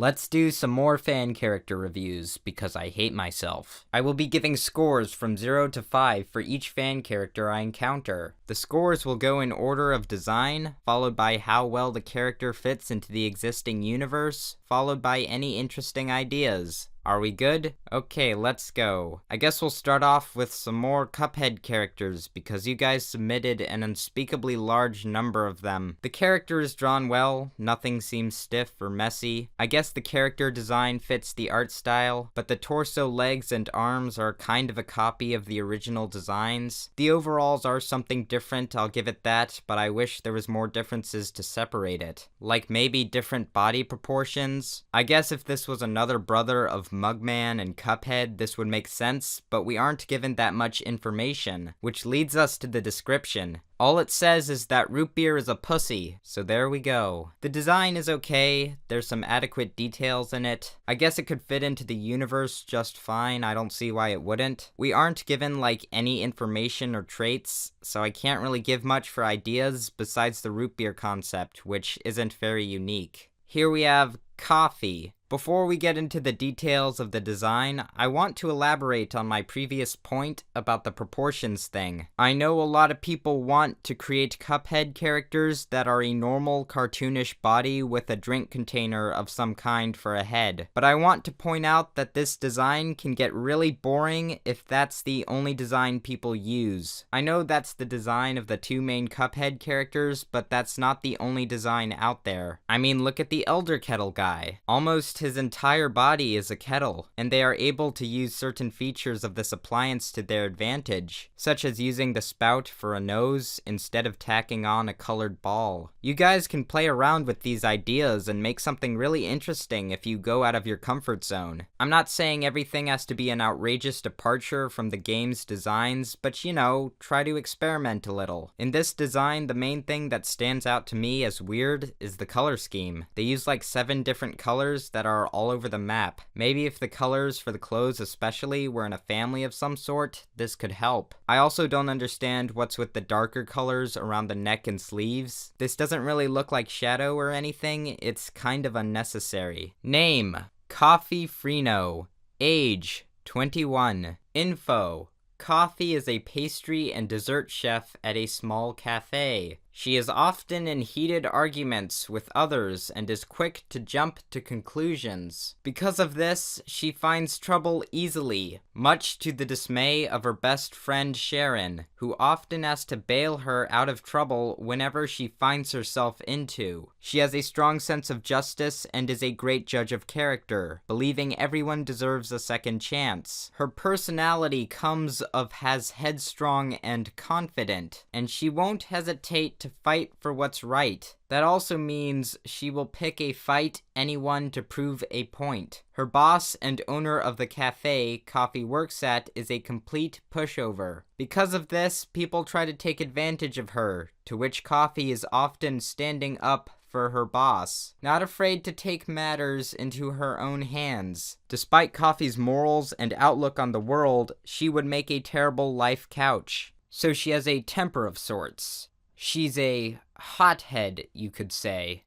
Let's do some more fan character reviews because I hate myself. I will be giving scores from 0 to 5 for each fan character I encounter. The scores will go in order of design, followed by how well the character fits into the existing universe, followed by any interesting ideas. Are we good? Okay, let's go. I guess we'll start off with some more Cuphead characters because you guys submitted an unspeakably large number of them. The character is drawn well, nothing seems stiff or messy. I guess the character design fits the art style, but the torso, legs, and arms are kind of a copy of the original designs. The overalls are something different, I'll give it that, but I wish there was more differences to separate it. Like maybe different body proportions. I guess if this was another brother of Mugman and Cuphead, this would make sense, but we aren't given that much information, which leads us to the description. All it says is that root beer is a pussy, so there we go. The design is okay, there's some adequate details in it. I guess it could fit into the universe just fine, I don't see why it wouldn't. We aren't given like any information or traits, so I can't really give much for ideas besides the root beer concept, which isn't very unique. Here we have coffee. Before we get into the details of the design, I want to elaborate on my previous point about the proportions thing. I know a lot of people want to create Cuphead characters that are a normal cartoonish body with a drink container of some kind for a head, but I want to point out that this design can get really boring if that's the only design people use. I know that's the design of the two main Cuphead characters, but that's not the only design out there. I mean, look at the Elder Kettle guy. Almost his entire body is a kettle, and they are able to use certain features of this appliance to their advantage, such as using the spout for a nose instead of tacking on a colored ball. You guys can play around with these ideas and make something really interesting if you go out of your comfort zone. I'm not saying everything has to be an outrageous departure from the game's designs, but you know, try to experiment a little. In this design, the main thing that stands out to me as weird is the color scheme. They use like 7 different colors that are all over the map. Maybe if the colors for the clothes especially were in a family of some sort, this could help. I also don't understand what's with the darker colors around the neck and sleeves. This doesn't really look like shadow or anything, it's kind of unnecessary. Name: Coffee Freno. Age: 21. Info: Coffee is a pastry and dessert chef at a small cafe. She is often in heated arguments with others and is quick to jump to conclusions. Because of this, she finds trouble easily, much to the dismay of her best friend Sharon, who often has to bail her out of trouble whenever she finds herself into. She has a strong sense of justice and is a great judge of character, believing everyone deserves a second chance. Her personality comes of as headstrong and confident, and she won't hesitate to fight for what's right. That also means she will pick a fight anyone to prove a point. Her boss and owner of the cafe Coffee works at is a complete pushover. Because of this, people try to take advantage of her, to which Coffee is often standing up for her boss, not afraid to take matters into her own hands. Despite Coffee's morals and outlook on the world, she would make a terrible life couch. So she has a temper of sorts. She's a hothead, you could say.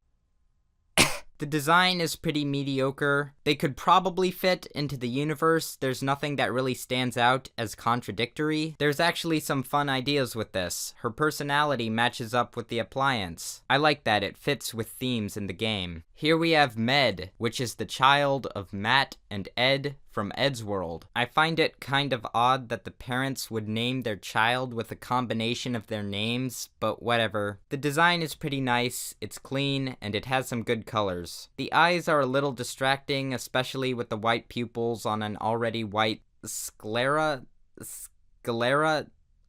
The design is pretty mediocre. They could probably fit into the universe. There's nothing that really stands out as contradictory. There's actually some fun ideas with this. Her personality matches up with the appliance. I like that it fits with themes in the game. Here we have Med, which is the child of Matt and Ed from Ed's World. I find it kind of odd that the parents would name their child with a combination of their names, but whatever. The design is pretty nice, it's clean, and it has some good colors. The eyes are a little distracting, especially with the white pupils on an already white sclera,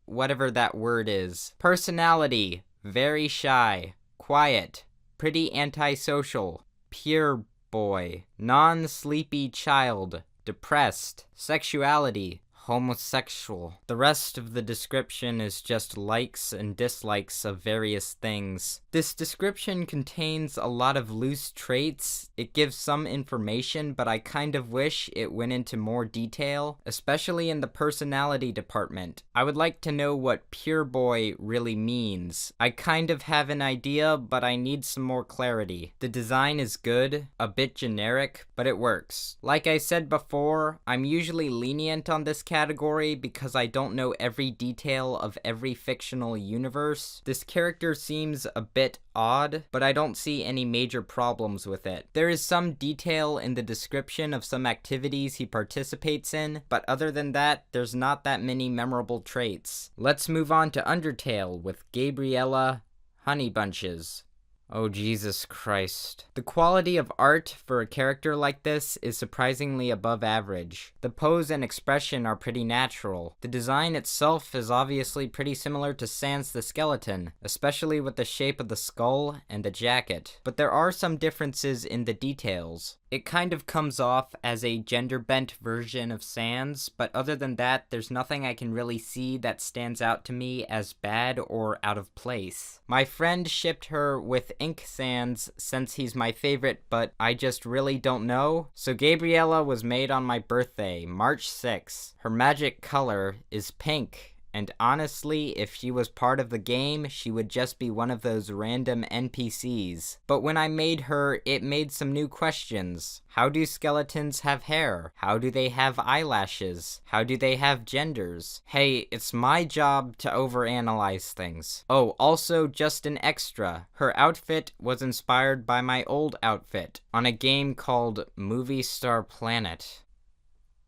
whatever that word is. Personality: very shy, quiet, pretty antisocial, pure boy, non-sleepy child, depressed, sexuality, homosexual. The rest of the description is just likes and dislikes of various things. This description contains a lot of loose traits. It gives some information, but I kind of wish it went into more detail, especially in the personality department. I would like to know what pure boy really means. I kind of have an idea, but I need some more clarity. The design is good, a bit generic, but it works. Like I said before, I'm usually lenient on this category because I don't know every detail of every fictional universe. This character seems a bit odd, but I don't see any major problems with it. There is some detail in the description of some activities he participates in, but other than that, there's not that many memorable traits. Let's move on to Undertale with Gabriella Honeybunches. Oh, Jesus Christ. The quality of art for a character like this is surprisingly above average. The pose and expression are pretty natural. The design itself is obviously pretty similar to Sans the Skeleton, especially with the shape of the skull and the jacket. But there are some differences in the details. It kind of comes off as a gender-bent version of Sans, but other than that, there's nothing I can really see that stands out to me as bad or out of place. My friend shipped her with Ink Sans since he's my favorite, but I just really don't know. So Gabriella was made on my birthday, March 6th. Her magic color is pink. And honestly, if she was part of the game, she would just be one of those random NPCs. But when I made her, it made some new questions. How do skeletons have hair? How do they have eyelashes? How do they have genders? Hey, it's my job to overanalyze things. Oh, also just an extra. Her outfit was inspired by my old outfit on a game called Movie Star Planet.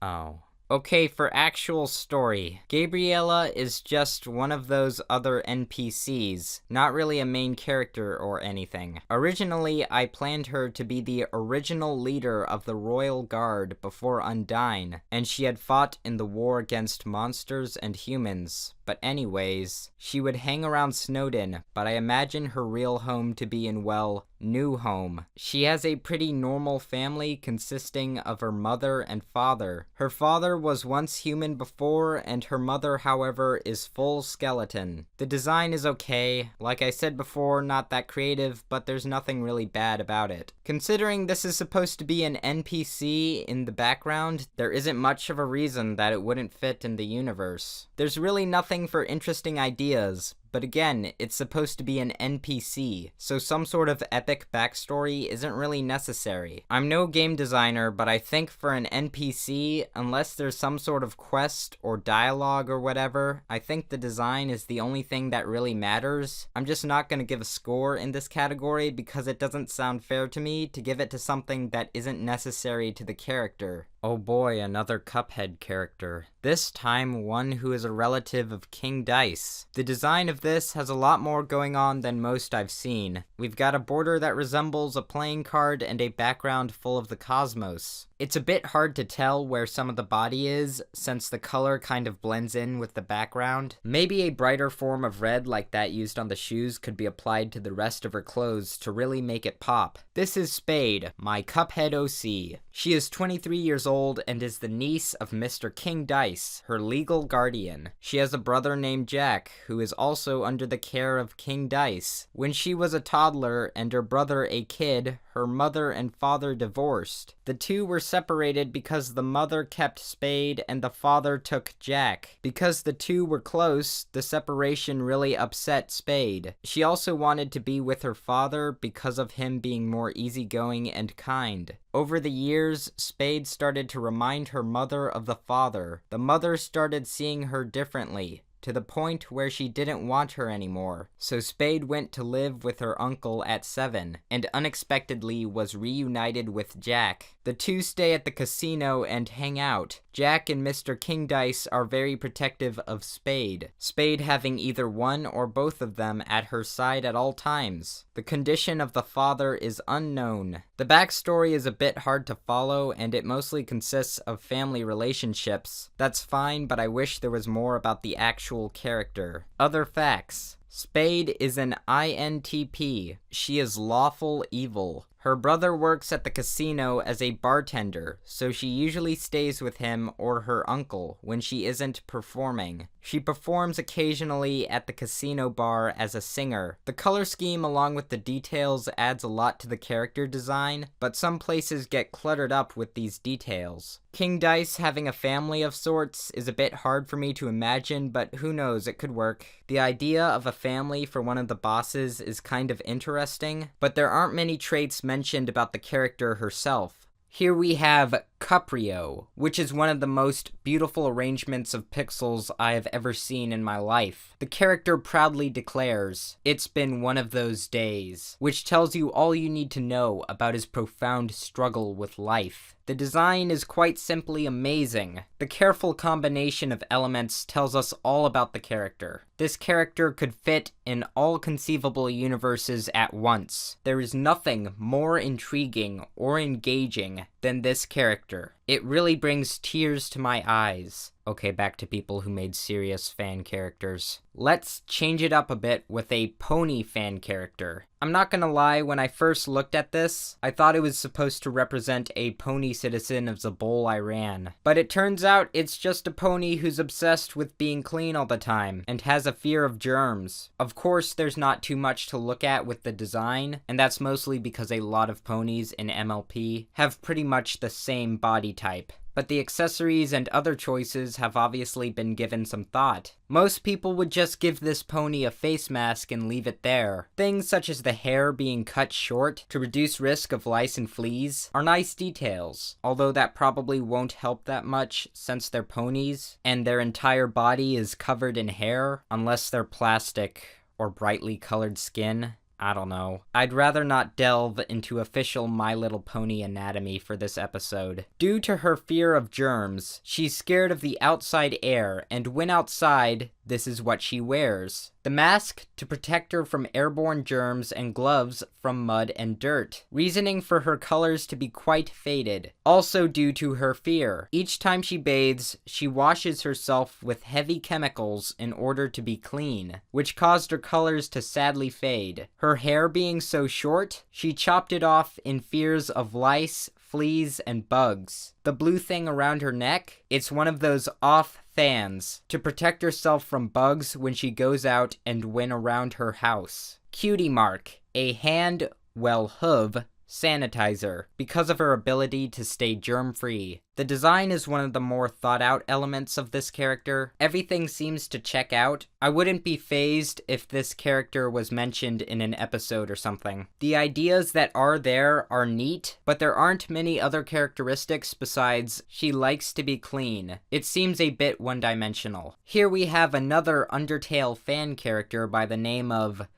Oh. Okay, for actual story, Gabriella is just one of those other NPCs, not really a main character or anything. Originally, I planned her to be the original leader of the Royal Guard before Undyne, and she had fought in the war against monsters and humans. But anyways, she would hang around Snowdin, but I imagine her real home to be in, well, New Home. She has a pretty normal family consisting of her mother and father. Her father was once human before, and her mother, however, is full skeleton. The design is okay. Like I said before, not that creative, but there's nothing really bad about it. Considering this is supposed to be an NPC in the background, there isn't much of a reason that it wouldn't fit in the universe. There's really nothing for interesting ideas, but again, it's supposed to be an NPC, so some sort of epic backstory isn't really necessary. I'm no game designer, but I think for an NPC, unless there's some sort of quest or dialogue or whatever, I think the design is the only thing that really matters. I'm just not going to give a score in this category because it doesn't sound fair to me to give it to something that isn't necessary to the character. Oh boy, another Cuphead character. This time, one who is a relative of King Dice. The design of this has a lot more going on than most I've seen. We've got a border that resembles a playing card and a background full of the cosmos. It's a bit hard to tell where some of the body is, since the color kind of blends in with the background. Maybe a brighter form of red like that used on the shoes could be applied to the rest of her clothes to really make it pop. This is Spade, my Cuphead OC. She is 23 years old and is the niece of Mr. King Dice, her legal guardian. She has a brother named Jack, who is also under the care of King Dice. When she was a toddler and her brother a kid, her mother and father divorced. The two were separated because the mother kept Spade and the father took Jack. Because the two were close, the separation really upset Spade. She also wanted to be with her father because of him being more easygoing and kind. Over the years, Spade started to remind her mother of the father. The mother started seeing her differently, to the point where she didn't want her anymore. So Spade went to live with her uncle at 7, and unexpectedly was reunited with Jack. The two stay at the casino and hang out. Jack and Mr. King Dice are very protective of Spade, Spade having either one or both of them at her side at all times. The condition of the father is unknown. The backstory is a bit hard to follow, and it mostly consists of family relationships. That's fine, but I wish there was more about the actual character. Other facts. Spade is an INTP. She is lawful evil. Her brother works at the casino as a bartender, so she usually stays with him or her uncle when she isn't performing. She performs occasionally at the casino bar as a singer. The color scheme along with the details adds a lot to the character design, but some places get cluttered up with these details. King Dice having a family of sorts is a bit hard for me to imagine, but who knows, it could work. The idea of a family for one of the bosses is kind of interesting, but there aren't many traits mentioned about the character herself. Here we have Cuprio, which is one of the most beautiful arrangements of pixels I have ever seen in my life. The character proudly declares, "It's been one of those days," which tells you all you need to know about his profound struggle with life. The design is quite simply amazing. The careful combination of elements tells us all about the character. This character could fit in all conceivable universes at once. There is nothing more intriguing or engaging than this character. It really brings tears to my eyes. Okay, back to people who made serious fan characters. Let's change it up a bit with a pony fan character. I'm not gonna lie, when I first looked at this, I thought it was supposed to represent a pony citizen of Zabul, Iran. But it turns out it's just a pony who's obsessed with being clean all the time, and has a fear of germs. Of course, there's not too much to look at with the design, and that's mostly because a lot of ponies in MLP have pretty much the same body type. But the accessories and other choices have obviously been given some thought. Most people would just give this pony a face mask and leave it there. Things such as the hair being cut short to reduce risk of lice and fleas are nice details, although that probably won't help that much since they're ponies and their entire body is covered in hair, unless they're plastic or brightly colored skin. I don't know. I'd rather not delve into official My Little Pony anatomy for this episode. Due to her fear of germs, she's scared of the outside air, and when outside, this is what she wears. The mask to protect her from airborne germs and gloves from mud and dirt. Reasoning for her colors to be quite faded. Also due to her fear. Each time she bathes, she washes herself with heavy chemicals in order to be clean, which caused her colors to sadly fade. Her hair being so short, she chopped it off in fears of lice, fleas, and bugs. The blue thing around her neck, it's one of those off fans to protect herself from bugs when she goes out and when around her house. Cutie mark, a hand, hoof, sanitizer, because of her ability to stay germ-free. The design is one of the more thought-out elements of this character. Everything seems to check out. I wouldn't be fazed if this character was mentioned in an episode or something. The ideas that are there are neat, but there aren't many other characteristics besides she likes to be clean. It seems a bit one-dimensional. Here we have another Undertale fan character by the name of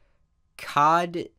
Khadija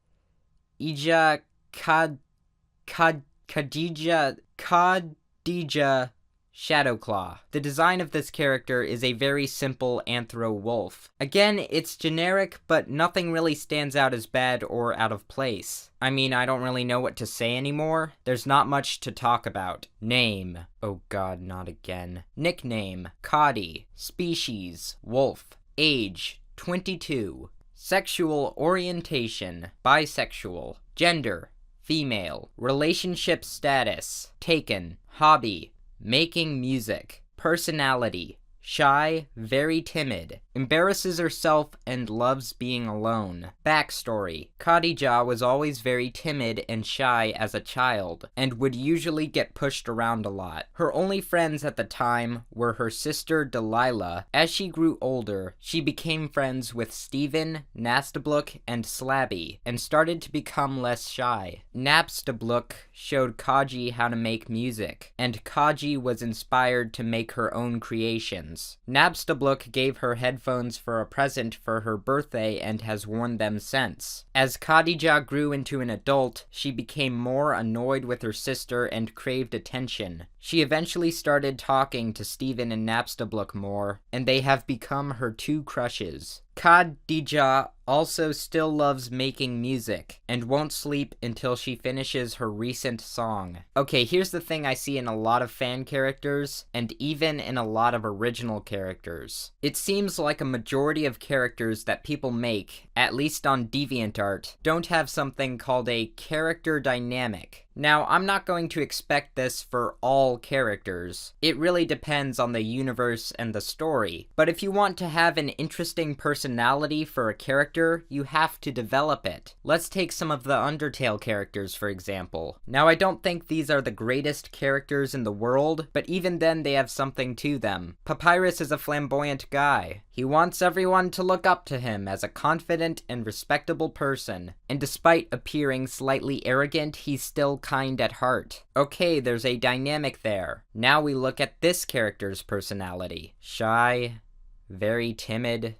Shadowclaw. The design of this character is a very simple anthro wolf. Again, it's generic, but nothing really stands out as bad or out of place. I mean, I don't really know what to say anymore. There's not much to talk about. Name. Oh god, not again. Nickname. Coddy. Species. Wolf. Age. 22. Sexual orientation. Bisexual. Gender. Female. Relationship status. Taken. Hobby. Making music. Personality. Shy, very timid. Embarrasses herself and loves being alone. Backstory. Khadija was always very timid and shy as a child, and would usually get pushed around a lot. Her only friends at the time were her sister Delilah. As she grew older, she became friends with Steven, Nastabluk, and Slabby, and started to become less shy. Napstabluk showed Kaji how to make music, and Kaji was inspired to make her own creations. Napstabluk gave her headphones for a present for her birthday and has worn them since. As Khadija grew into an adult, she became more annoyed with her sister and craved attention. She eventually started talking to Steven and Napstabluk more, and they have become her two crushes. Khadija also still loves making music and won't sleep until she finishes her recent song. Okay, here's the thing I see in a lot of fan characters, and even in a lot of original characters. It seems like a majority of characters that people make, at least on Deviantart, don't have something called a character dynamic. Now, I'm not going to expect this for all characters. It really depends on the universe and the story. But if you want to have an interesting personality for a character, you have to develop it. Let's take some of the Undertale characters, for example. Now, I don't think these are the greatest characters in the world, but even then they have something to them. Papyrus is a flamboyant guy. He wants everyone to look up to him as a confident and respectable person. And despite appearing slightly arrogant, he's still kind at heart. Okay, there's a dynamic there. Now we look at this character's personality. Shy, very timid,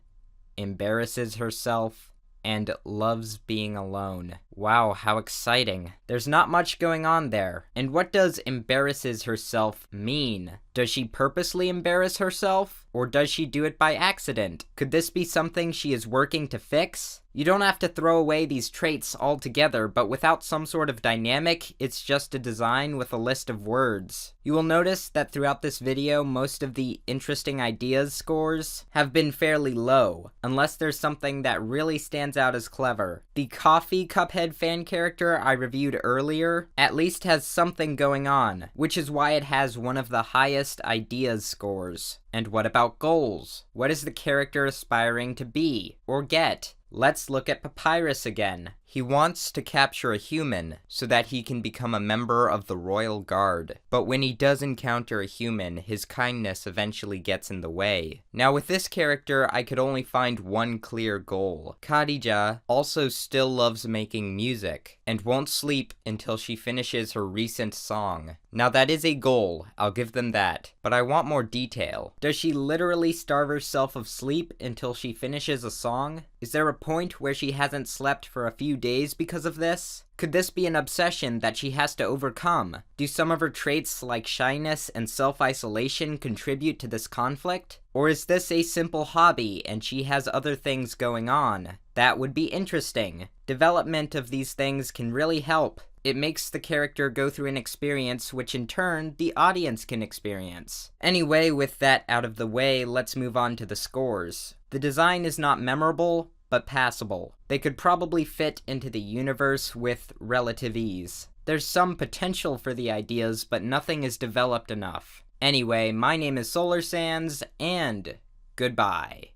embarrasses herself, and loves being alone. Wow, how exciting. There's not much going on there. And what does embarrasses herself mean? Does she purposely embarrass herself? Or does she do it by accident? Could this be something she is working to fix? You don't have to throw away these traits altogether, but without some sort of dynamic, it's just a design with a list of words. You will notice that throughout this video, most of the interesting ideas scores have been fairly low, unless there's something that really stands out as clever. The Coffee Cuphead fan character I reviewed earlier at least has something going on, which is why it has one of the highest ideas scores. And what about goals? What is the character aspiring to be or get? Let's look at Papyrus again. He wants to capture a human so that he can become a member of the Royal Guard. But when he does encounter a human, his kindness eventually gets in the way. Now with this character, I could only find one clear goal. Khadija also still loves making music and won't sleep until she finishes her recent song. Now that is a goal, I'll give them that, but I want more detail. Does she literally starve herself of sleep until she finishes a song? Is there a point where she hasn't slept for a few days because of this? Could this be an obsession that she has to overcome? Do some of her traits like shyness and self-isolation contribute to this conflict? Or is this a simple hobby and she has other things going on? That would be interesting. Development of these things can really help. It makes the character go through an experience which in turn the audience can experience. Anyway, with that out of the way, let's move on to the scores. The design is not memorable, but passable. They could probably fit into the universe with relative ease. There's some potential for the ideas, but nothing is developed enough. Anyway, my name is Solar Sands, and goodbye.